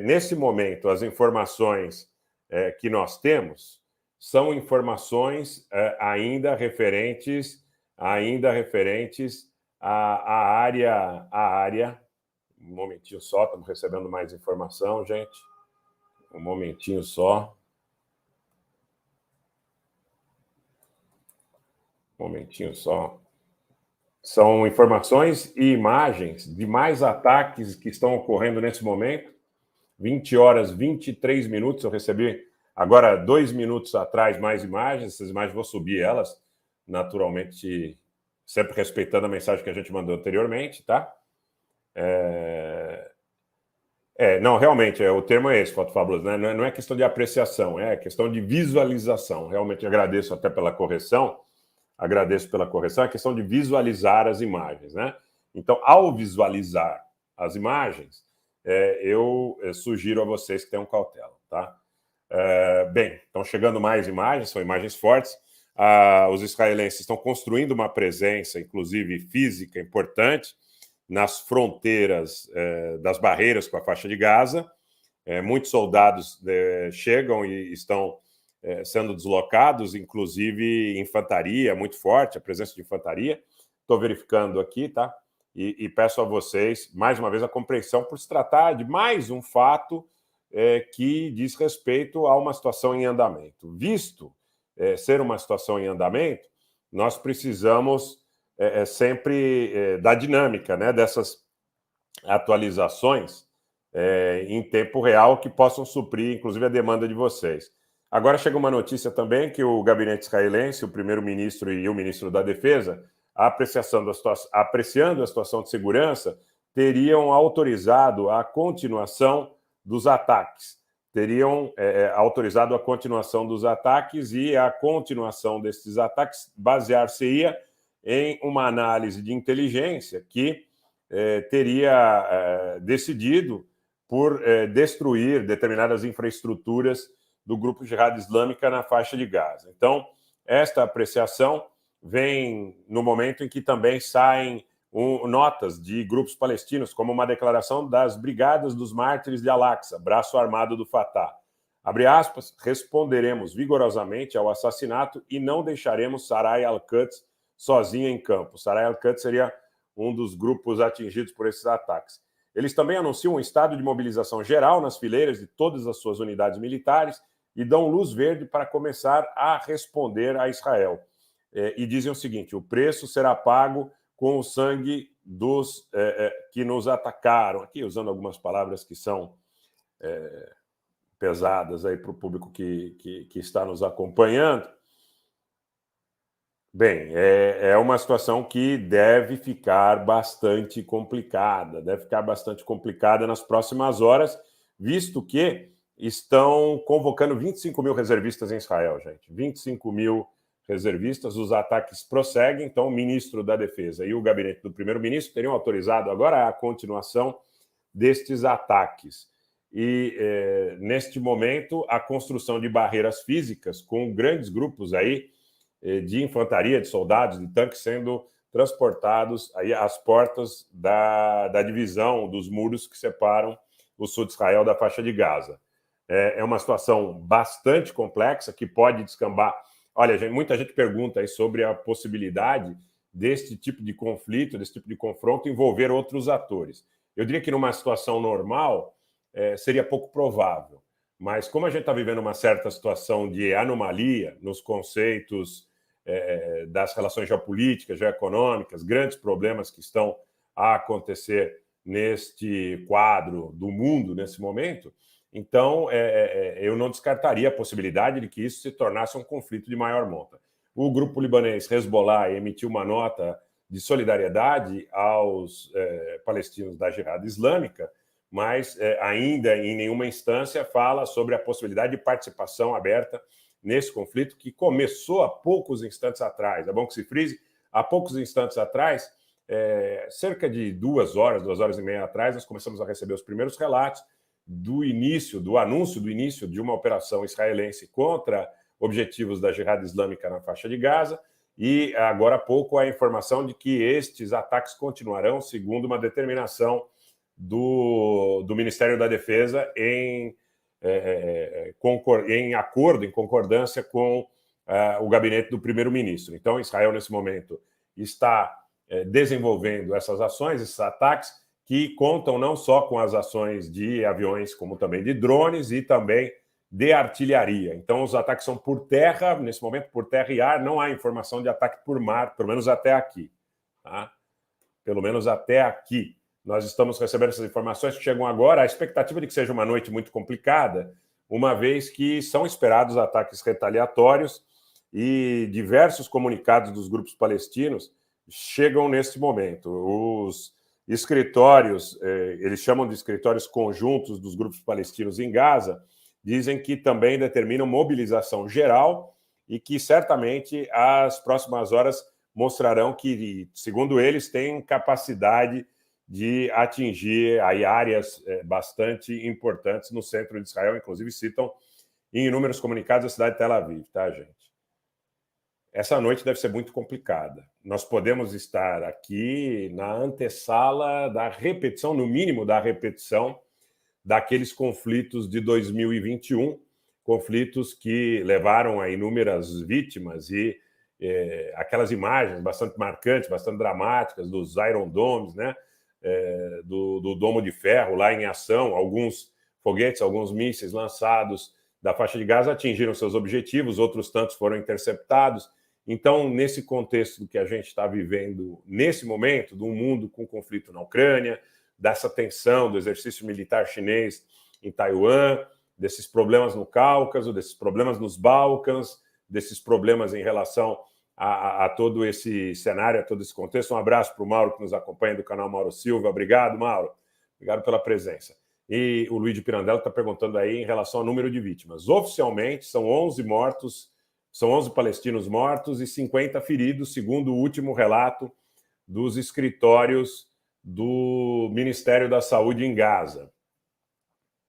Nesse momento, as informações que nós temos são informações ainda referentes à área. Um momentinho só, estamos recebendo mais informação, gente. Um momentinho só. Um momentinho só. São informações e imagens de mais ataques que estão ocorrendo nesse momento. 20 horas, 23 minutos. Eu recebi agora 2 minutos atrás mais imagens. Essas imagens vou subir elas, naturalmente, sempre respeitando a mensagem que a gente mandou anteriormente, tá? Não, realmente, o termo é esse, Foto Fabuloso, né? Não é questão de apreciação, é questão de visualização. Realmente agradeço até pela correção. É questão de visualizar as imagens, né? Então, ao visualizar as imagens, eu sugiro a vocês que tenham cautela, tá? Bem, estão chegando mais imagens, são imagens fortes. Os israelenses estão construindo uma presença, inclusive física, importante nas fronteiras das barreiras com a faixa de Gaza. Muitos soldados chegam e estão sendo deslocados, inclusive infantaria muito forte, a presença de infantaria. Estou verificando aqui, tá? E peço a vocês, mais uma vez, a compreensão por se tratar de mais um fato que diz respeito a uma situação em andamento. Visto ser uma situação em andamento, nós precisamos sempre da dinâmica, né, dessas atualizações em tempo real que possam suprir, inclusive, a demanda de vocês. Agora chega uma notícia também que o gabinete israelense, o primeiro-ministro e o ministro da Defesa, apreciando a situação de segurança, teriam autorizado a continuação dos ataques. E a continuação desses ataques basear-se-ia em uma análise de inteligência que teria decidido por destruir determinadas infraestruturas do grupo Jihad Islâmica na faixa de Gaza. Então, esta apreciação vem no momento em que também saem notas de grupos palestinos, como uma declaração das Brigadas dos Mártires de Al-Aqsa, braço armado do Fatah. Abre aspas, responderemos vigorosamente ao assassinato e não deixaremos Sarai al-Quds sozinha em campo. Sarai al-Quds seria um dos grupos atingidos por esses ataques. Eles também anunciam um estado de mobilização geral nas fileiras de todas as suas unidades militares e dão luz verde para começar a responder a Israel. E dizem o seguinte, o preço será pago com o sangue dos que nos atacaram. Aqui, usando algumas palavras que são pesadas aí para o público que está nos acompanhando. Bem, é uma situação que deve ficar bastante complicada nas próximas horas, visto que estão convocando 25 mil reservistas em Israel, gente. 25 mil reservistas, os ataques prosseguem, então o ministro da Defesa e o gabinete do primeiro-ministro teriam autorizado agora a continuação destes ataques. E, neste momento, a construção de barreiras físicas com grandes grupos aí de infantaria, de soldados, de tanques sendo transportados aí às portas da divisão dos muros que separam o sul de Israel da faixa de Gaza. É uma situação bastante complexa que pode descambar. Olha, muita gente pergunta aí sobre a possibilidade deste tipo de conflito, desse tipo de confronto envolver outros atores. Eu diria que numa situação normal seria pouco provável, mas como a gente está vivendo uma certa situação de anomalia nos conceitos das relações geopolíticas, geoeconômicas, grandes problemas que estão a acontecer neste quadro do mundo nesse momento, então eu não descartaria a possibilidade de que isso se tornasse um conflito de maior monta. O grupo libanês Hezbollah emitiu uma nota de solidariedade aos palestinos da Jihad Islâmica, mas ainda em nenhuma instância fala sobre a possibilidade de participação aberta nesse conflito que começou há poucos instantes atrás. É bom que se frise, há poucos instantes atrás, cerca de 2 horas e meia atrás, nós começamos a receber os primeiros relatos do anúncio do início de uma operação israelense contra objetivos da Jihad Islâmica na faixa de Gaza, e agora há pouco a informação de que estes ataques continuarão segundo uma determinação do Ministério da Defesa em acordo, em concordância com o gabinete do primeiro-ministro. Então, Israel, nesse momento, está desenvolvendo essas ações, esses ataques, que contam não só com as ações de aviões, como também de drones e também de artilharia. Então, os ataques são por terra, nesse momento, por terra e ar, não há informação de ataque por mar, pelo menos até aqui. Tá? Pelo menos até aqui. Nós estamos recebendo essas informações que chegam agora. A expectativa de que seja uma noite muito complicada, uma vez que são esperados ataques retaliatórios e diversos comunicados dos grupos palestinos chegam neste momento. Os escritórios, eles chamam de escritórios conjuntos dos grupos palestinos em Gaza, dizem que também determinam mobilização geral e que certamente as próximas horas mostrarão que, segundo eles, têm capacidade de atingir aí áreas bastante importantes no centro de Israel, inclusive citam em inúmeros comunicados a cidade de Tel Aviv, tá, gente? Essa noite deve ser muito complicada. Nós podemos estar aqui na antessala da repetição, no mínimo da repetição, daqueles conflitos de 2021, conflitos que levaram a inúmeras vítimas e aquelas imagens bastante marcantes, bastante dramáticas dos Iron Domes, né? Do Domo de Ferro lá em ação, alguns foguetes, alguns mísseis lançados da faixa de Gaza atingiram seus objetivos, outros tantos foram interceptados. Então, nesse contexto que a gente está vivendo nesse momento, de um mundo com conflito na Ucrânia, dessa tensão do exercício militar chinês em Taiwan, desses problemas no Cáucaso, desses problemas nos Balcãs, desses problemas em relação a todo esse cenário, a todo esse contexto. Um abraço para o Mauro, que nos acompanha do canal Mauro Silva. Obrigado, Mauro. Obrigado pela presença. E o Luiz de Pirandello está perguntando aí em relação ao número de vítimas. Oficialmente, são 11 mortos, são 11 palestinos mortos e 50 feridos, segundo o último relato dos escritórios do Ministério da Saúde em Gaza.